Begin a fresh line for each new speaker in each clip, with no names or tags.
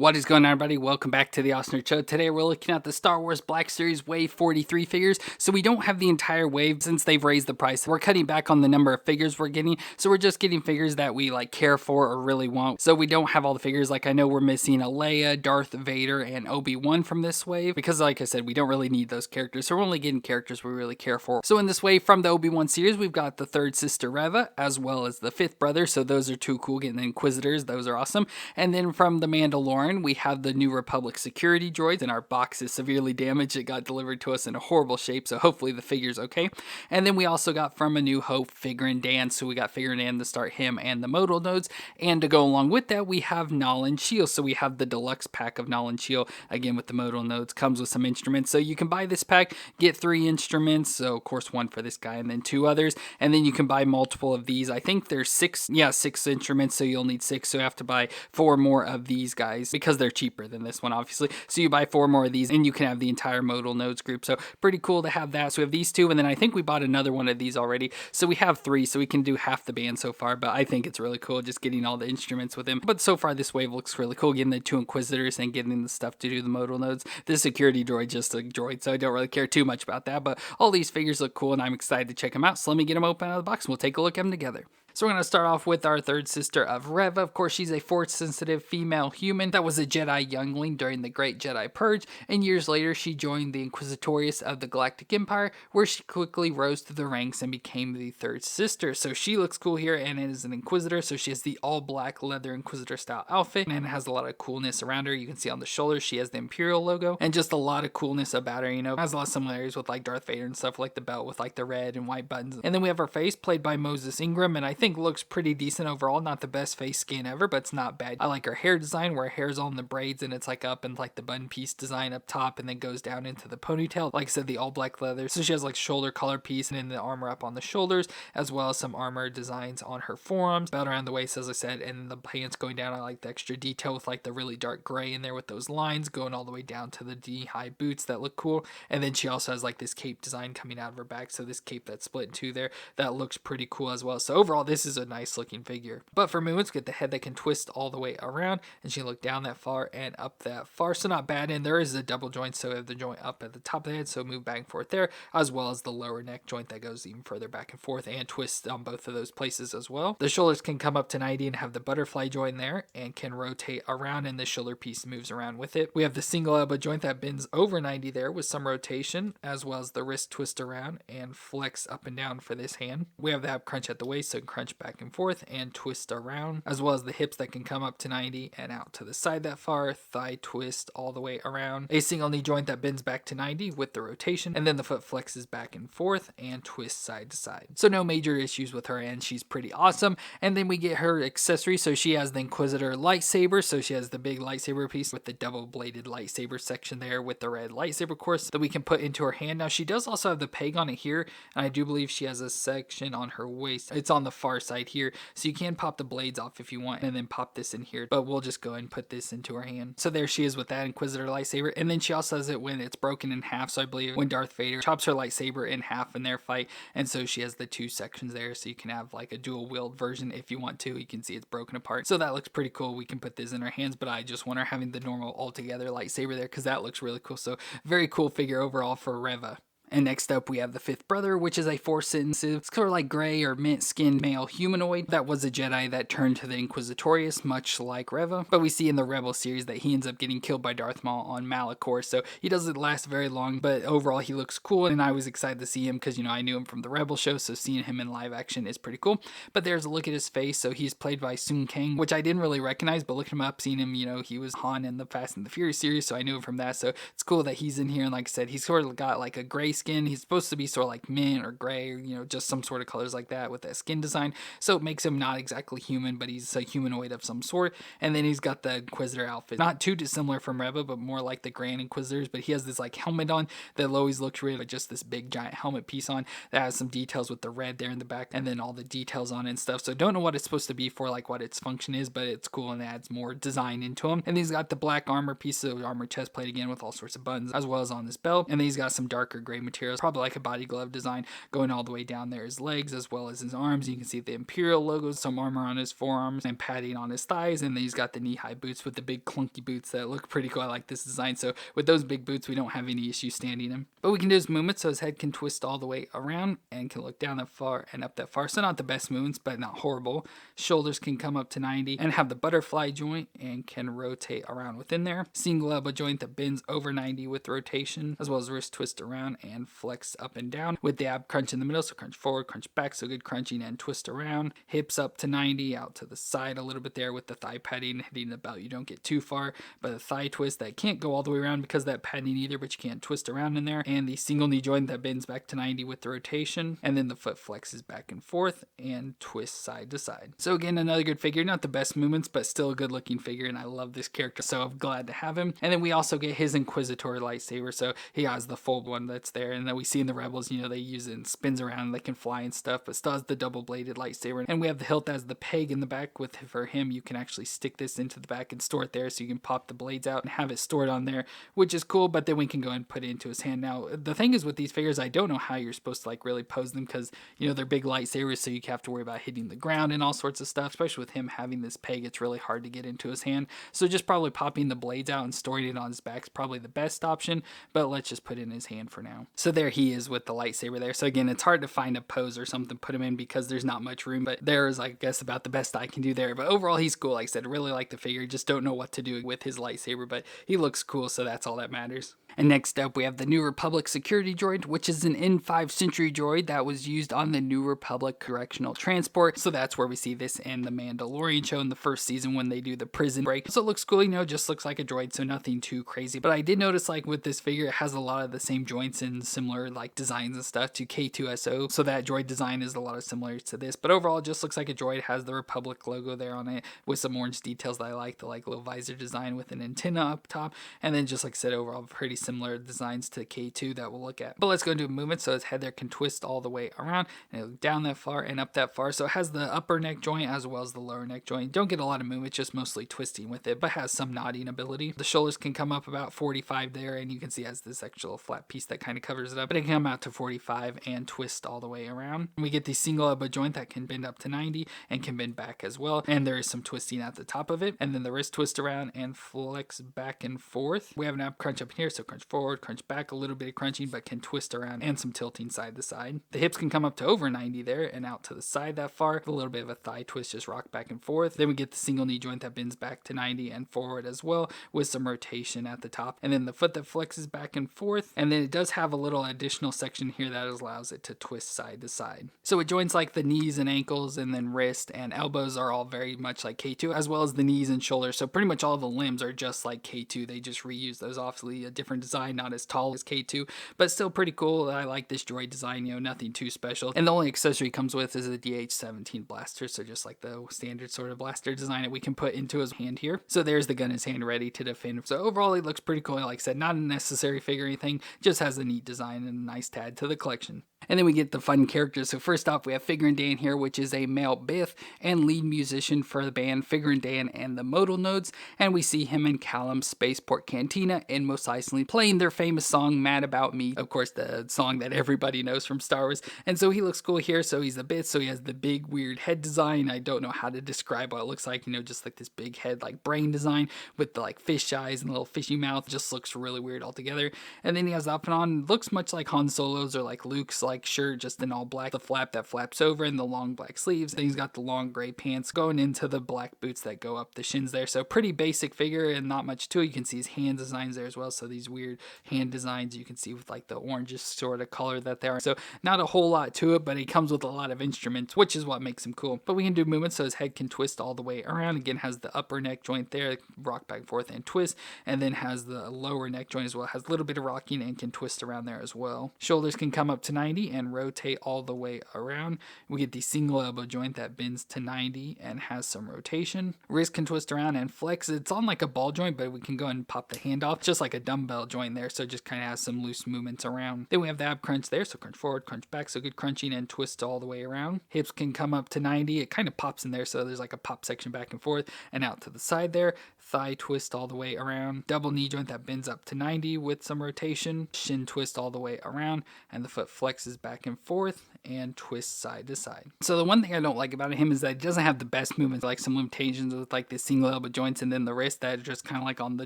What is going on, everybody? Welcome back to the Awesome Nerd Show. Today we're looking at the Star Wars Black Series Wave 43 figures. So we don't have the entire wave since they've raised the price. We're cutting back on the number of figures we're getting. So we're just getting figures that we care for or really want. So we don't have all the figures. Like I know we're missing a Leia, Darth Vader, and Obi-Wan from this wave. Because like I said, we don't really need those characters. So we're only getting characters we really care for. So in this wave from the Obi-Wan series, we've got the third sister Reva, as well as the fifth brother. So those are two cool. Getting the Inquisitors. Those are awesome. And then from the Mandalorian, we have the new Republic Security Droids, and our box is severely damaged. It got delivered to us in a horrible shape, so hopefully the figure's okay. And then we also got from A New Hope Figrin D'an, so we got Figrin D'an to start him and the modal nodes. And to go along with that, we have Nalan Cheel, so we have the deluxe pack of Nalan Cheel, again with the modal nodes, comes with some instruments. So you can buy this pack, get 3 instruments, so of course 1 for this guy and then 2 others, and then you can buy multiple of these. I think there's 6 instruments, so you'll need 6, so you have to buy 4 more of these guys, because they're cheaper than this one, obviously. So you buy 4 more of these, and you can have the entire modal nodes group. So pretty cool to have that. So we have these 2, and then I think we bought another one of these already. So we have 3, so we can do half the band so far, but I think it's really cool just getting all the instruments with him. But so far, this wave looks really cool, getting the 2 Inquisitors and getting the stuff to do the modal nodes. This security droid, just a droid, so I don't really care too much about that, but all these figures look cool, and I'm excited to check them out. So let me get them open out of the box, and we'll take a look at them together. So we're going to start off with our third sister of Reva. Of course, she's a Force-sensitive female human that was a Jedi youngling during the Great Jedi Purge, and years later she joined the Inquisitorius of the Galactic Empire, where she quickly rose through the ranks and became the third sister. So she looks cool here and is an Inquisitor, so she has the all-black leather Inquisitor-style outfit, and it has a lot of coolness around her. You can see on the shoulders she has the Imperial logo, and just a lot of coolness about her, has a lot of similarities with like Darth Vader and stuff, like the belt with like the red and white buttons. And then we have her face, played by Moses Ingram, and I think looks pretty decent overall. Not the best face scan ever, but it's not bad. I like her hair design, where her hair's all in the braids and it's like up and like the bun piece design up top and then goes down into the ponytail. Like I said, the all black leather. So she has like shoulder collar piece and then the armor up on the shoulders, as well as some armor designs on her forearms, belt around the waist, as I said, and the pants going down. I like the extra detail with like the really dark gray in there with those lines going all the way down to the knee-high boots that look cool. And then she also has like this cape design coming out of her back, so this cape that's split in 2 there, that looks pretty cool as well. So overall, this is a nice looking figure. But for movements, get the head that can twist all the way around, and she can look down that far and up that far, so not bad. And there is a double joint, so we have the joint up at the top of the head, so move back and forth there, as well as the lower neck joint that goes even further back and forth and twists on both of those places as well. The shoulders can come up to 90 and have the butterfly joint there and can rotate around, and the shoulder piece moves around with it. We have the single elbow joint that bends over 90 there with some rotation, as well as the wrist twist around and flex up and down for this hand. We have the ab crunch at the waist, so it can crunch back and forth and twist around, as well as the hips that can come up to 90 and out to the side that far, thigh twist all the way around, a single knee joint that bends back to 90 with the rotation, and then the foot flexes back and forth and twists side to side. So no major issues with her, and she's pretty awesome. And then we get her accessories. So she has the Inquisitor lightsaber, so she has the big lightsaber piece with the double bladed lightsaber section there with the red lightsaber course that we can put into her hand. Now she does also have the peg on it here, and I do believe she has a section on her waist. It's on the far side here, so you can pop the blades off if you want and then pop this in here, but we'll just go ahead and put this into her hand. So there she is with that Inquisitor lightsaber. And then she also has it when it's broken in half, so I believe when Darth Vader chops her lightsaber in half in their fight, and so she has the 2 sections there, so you can have like a dual wield version if you want to. You can see it's broken apart, so that looks pretty cool. We can put this in our hands, but I just want her having the normal altogether lightsaber there because that looks really cool. So very cool figure overall for Reva. And next up, we have the fifth brother, which is a Force-sensitive, it's sort of like gray or mint-skinned male humanoid that was a Jedi that turned to the Inquisitorius, much like Reva. But we see in the Rebel series that he ends up getting killed by Darth Maul on Malachor, so he doesn't last very long, but overall he looks cool, and I was excited to see him because, I knew him from the Rebel show, so seeing him in live action is pretty cool. But there's a look at his face, so he's played by Sun Kang, which I didn't really recognize, but looking him up, seeing him, he was Han in the Fast and the Furious series, so I knew him from that, so it's cool that he's in here. And like I said, he's sort of got like a gray skin. He's supposed to be sort of like mint or gray, or just some sort of colors like that with that skin design, so it makes him not exactly human, but he's a humanoid of some sort. And then he's got the Inquisitor outfit, not too dissimilar from Reva, but more like the Grand Inquisitors. But he has this like helmet on that always looks really like just this big giant helmet piece on that has some details with the red there in the back, and then all the details on it and stuff. So don't know what it's supposed to be for, like what its function is, but it's cool and adds more design into him. And he's got the black armor piece of armor chest plate again with all sorts of buttons, as well as on this belt. And then he's got some darker gray materials, probably like a body glove design going all the way down there, his legs as well as his arms. You can see the Imperial logos, some armor on his forearms and padding on his thighs, and then he's got the knee-high boots with the big clunky boots that look pretty cool. I like this design. So with those big boots, we don't have any issue standing him. But we can do his movements, so his head can twist all the way around and can look down that far and up that far. So not the best movements, but not horrible. Shoulders can come up to 90 and have the butterfly joint and can rotate around within there. Single elbow joint that bends over 90 with rotation, as well as wrist twist around and flex up and down with the ab crunch in the middle. So crunch forward, crunch back, so good crunching and twist around. Hips up to 90, out to the side a little bit there with the thigh padding hitting the belt. You don't get too far, but the thigh twist that can't go all the way around because of that padding either, but you can't twist around in there. And the single knee joint that bends back to 90 with the rotation, and then the foot flexes back and forth and twists side to side. So again, another good figure, not the best movements, but still a good looking figure, and I love this character, so I'm glad to have him. And then we also get his Inquisitor lightsaber, so he has the fold one that's there, and then we see in the Rebels, they use it and spins around and they can fly and stuff, but still has the double bladed lightsaber. And we have the hilt as the peg in the back. For him, you can actually stick this into the back and store it there, so you can pop the blades out and have it stored on there, which is cool. But then we can go and put it into his hand. Now the thing is with these figures, I don't know how you're supposed to like really pose them, because they're big lightsabers, so you have to worry about hitting the ground and all sorts of stuff. Especially with him having this peg, it's really hard to get into his hand, so just probably popping the blades out and storing it on his back is probably the best option, but let's just put it in his hand for now. So there he is with the lightsaber there. So again, it's hard to find a pose or something to put him in because there's not much room, but there is, I guess, about the best I can do there. But overall, he's cool. Like I said, really like the figure, just don't know what to do with his lightsaber, but he looks cool, so that's all that matters. And next up, we have the New Republic Security Droid, which is an N5 Century droid that was used on the New Republic Correctional Transport. So that's where we see this in the Mandalorian show in the first season when they do the prison break. So it looks cool, just looks like a droid, so nothing too crazy. But I did notice, like with this figure, it has a lot of the same joints and similar like designs and stuff to K2SO. So that droid design is a lot of similarities to this. But overall, it just looks like a droid. It has the Republic logo there on it with some orange details that I like. The like little visor design with an antenna up top. And then just like I said, overall, pretty similar designs to K2 that we'll look at. But let's go into a movement. So his head there can twist all the way around and it'll down that far and up that far. So it has the upper neck joint as well as the lower neck joint. Don't get a lot of movement, just mostly twisting with it, but has some nodding ability. The shoulders can come up about 45 there, and you can see it has this actual flat piece that kind of covers it up, but it can come out to 45 and twist all the way around. We get the single elbow joint that can bend up to 90 and can bend back as well, and there is some twisting at the top of it, and then the wrist twist around and flex back and forth. We have an ab crunch up here, so crunch forward, crunch back, a little bit of crunching, but can twist around and some tilting side to side. The hips can come up to over 90 there and out to the side that far, with a little bit of a thigh twist, just rock back and forth. Then we get the single knee joint that bends back to 90 and forward as well, with some rotation at the top, and then the foot that flexes back and forth, and then it does have a little additional section here that allows it to twist side to side. So it joints like the knees and ankles, and then wrist and elbows are all very much like K2, as well as the knees and shoulders. So pretty much all the limbs are just like K2. They just reuse those, obviously a different design, not as tall as K2, but still pretty cool. I like this droid design, nothing too special. And the only accessory it comes with is a DH-17 blaster, so just like the standard sort of blaster design that we can put into his hand here. So there's the gun in his hand ready to defend. So overall, he looks pretty cool. Like I said, not a necessary figure or anything, just has a neat design and a nice tad to the collection. And then we get the fun characters. So first off, we have Figrin D'an here, which is a male Bith and lead musician for the band Figrin D'an and the Modal Nodes. And we see him in Callum's Spaceport Cantina in Mos Eisley playing their famous song, Mad About Me. Of course, the song that everybody knows from Star Wars. And so he looks cool here. So he's a Bith, so he has the big weird head design. I don't know how to describe what it looks like, just like this big head, like brain design with the like fish eyes and a little fishy mouth. Just looks really weird altogether. And then he has up and on, looks much like Han Solo's or like Luke's like shirt, just in all black, the flap that flaps over and the long black sleeves. Then he's got the long gray pants going into the black boots that go up the shins there. So pretty basic figure and not much to it. You can see his hand designs there as well. So these weird hand designs you can see with like the orangish sort of color that they are. So not a whole lot to it, but he comes with a lot of instruments, which is what makes him cool. But we can do movements, so his head can twist all the way around. Again, has the upper neck joint there, rock back and forth and twist, and then has the lower neck joint as well. Has a little bit of rocking and can twist around there as well. Shoulders can come up to 90 and rotate all the way around. We get the single elbow joint that bends to 90 and has some rotation. Wrist can twist around and flex. It's on like a ball joint, but we can go and pop the hand off, just like a dumbbell joint there, so it just kind of has some loose movements around. Then we have the ab crunch there, so crunch forward, crunch back, so good crunching and twist all the way around. Hips can come up to 90. It kind of pops in there, so there's like a pop section back and forth and out to the side there. thigh twist all the way around, double knee joint that bends up to 90 with some rotation, shin twist all the way around, and the foot flexes back and forth and twists side to side. So the one thing I don't like about him is that it doesn't have the best movements, like some limitations with like the single elbow joints and then the wrist that are just kind of like on the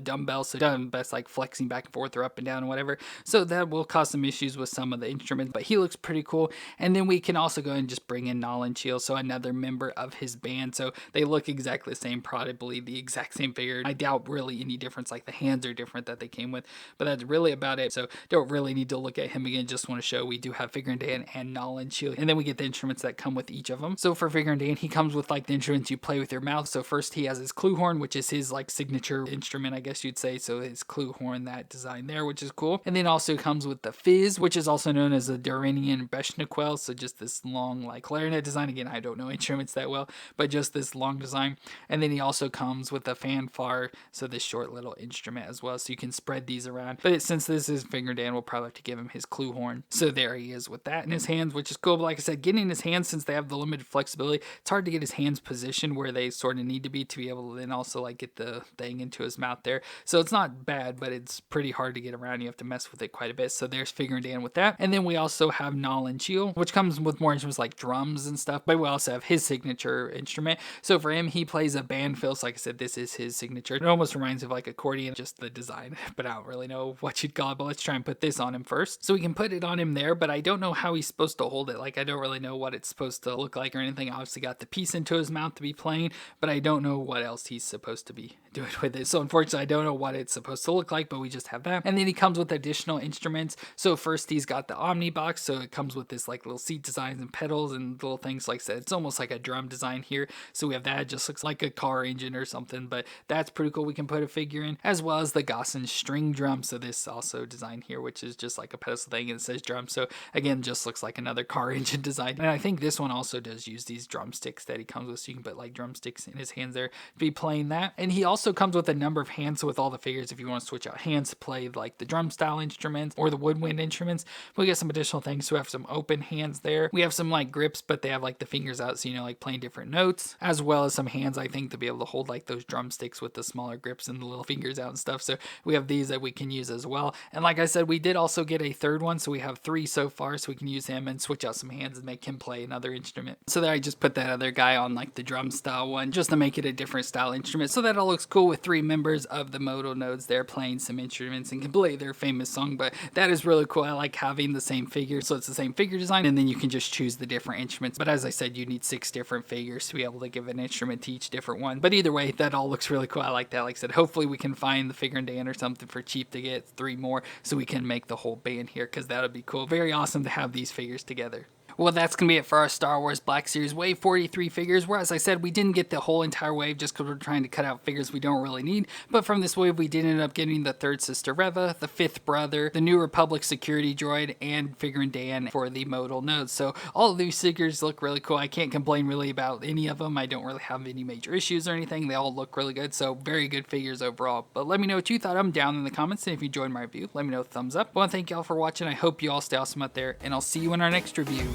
dumbbell, so it doesn't best like flexing back and forth or up and down or whatever. So that will cause some issues with some of the instruments, but he looks pretty cool. And then we can also go and just bring in Nalan Cheel, so another member of his band. So they look exactly the same, probably the exact same figure. I doubt really any difference, like the hands are different that they came with, but that's really about it. So don't really need to look at him again. Just want to show we do have Figrin D'an and Nalan Cheel, and then we get the instruments that come with each of them. So for Figrin D'an, he comes with like the instruments you play with your mouth. So first he has his clue horn, which is his like signature instrument, I guess you'd say. So his clue horn, that design there, which is cool. And then also comes with the fizz, which is also known as the Duranian Beshnaquel. So just this long like clarinet design. Again, I don't know instruments that well, but just this long design. And then he also comes with a fanfare, so this short little instrument as well, so you can spread these around. But since this is Figrin D'an, we'll probably have to give him his clue horn. So there he is with that in his hands, which is cool. But like I said, getting his hands, since they have the limited flexibility, it's hard to get his hands positioned where they sort of need to be able to then also like get the thing into his mouth there. So it's not bad, but it's pretty hard to get around. You have to mess with it quite a bit. So there's Figrin D'an with that. And then we also have Nalan Cheel, which comes with more instruments like drums and stuff, but we also have his signature instrument. So for him, he plays a band fill. So like I said, this is his signature. It almost reminds me of like accordion, just the design, but I don't really know what you'd call it. But let's try and put this on him first. So we can put it on him there, but I don't know how he's supposed to hold it. Like I don't really know what it's supposed to look like or anything. Obviously got the piece into his mouth to be playing, but I don't know what else he's supposed to be doing with it. So unfortunately, I don't know what it's supposed to look like, but we just have that. And then he comes with additional instruments. So first he's got the Omni box. So it comes with this like little seat designs and pedals and little things like that. It's almost like a drum design here. So we have that. It just looks like a car engine or something, but that's pretty cool. We can put a figure in, as well as the Gossin string drum. So this also design here, which is just like a pedestal thing and it says drum. So again, just looks like another car engine design. And I think this one also does use these drumsticks that he comes with. So you can put like drumsticks in his hands there to be playing that. And he also comes with a number of hands with all the figures if you want to switch out hands to play like the drum style instruments or the woodwind instruments. We get some additional things. So we have some open hands there. We have some like grips, but they have like the fingers out, so you know, like playing different notes, as well as some hands, I think, to be able to hold like those drumsticks with the smaller grips and the little fingers out and stuff. So we have these that we can use as well. And like I said, we did also get a third one, so we have 3 so far, so we can use him and switch out some hands and make him play another instrument. So there I just put that other guy on like the drum style one just to make it a different style instrument. So that all looks cool with 3 members of the Moto nodes there playing some instruments and can play their famous song. But that is really cool. I like having the same figure, so it's the same figure design, and then you can just choose the different instruments. But as I said, you need 6 different figures to be able to give an instrument to each different one. But either way, that all looks really cool. I like that. Like I said, hopefully we can find the Figrin D'an or something for cheap to get 3 more so we can make the whole band here, because that would be cool. Very awesome to have these figures together. Well, that's going to be it for our Star Wars Black Series Wave 43 figures, where, as I said, we didn't get the whole entire wave just because we're trying to cut out figures we don't really need. But from this wave, we did end up getting the 3rd sister Reva, the 5th brother, the new Republic Security Droid, and Figrin D'an for the modal nodes. So all of these figures look really cool. I can't complain really about any of them. I don't really have any major issues or anything. They all look really good. So very good figures overall. But let me know what you thought of them down in the comments. And if you enjoyed my review, let me know with a thumbs up. I want to thank y'all for watching. I hope you all stay awesome out there, and I'll see you in our next review.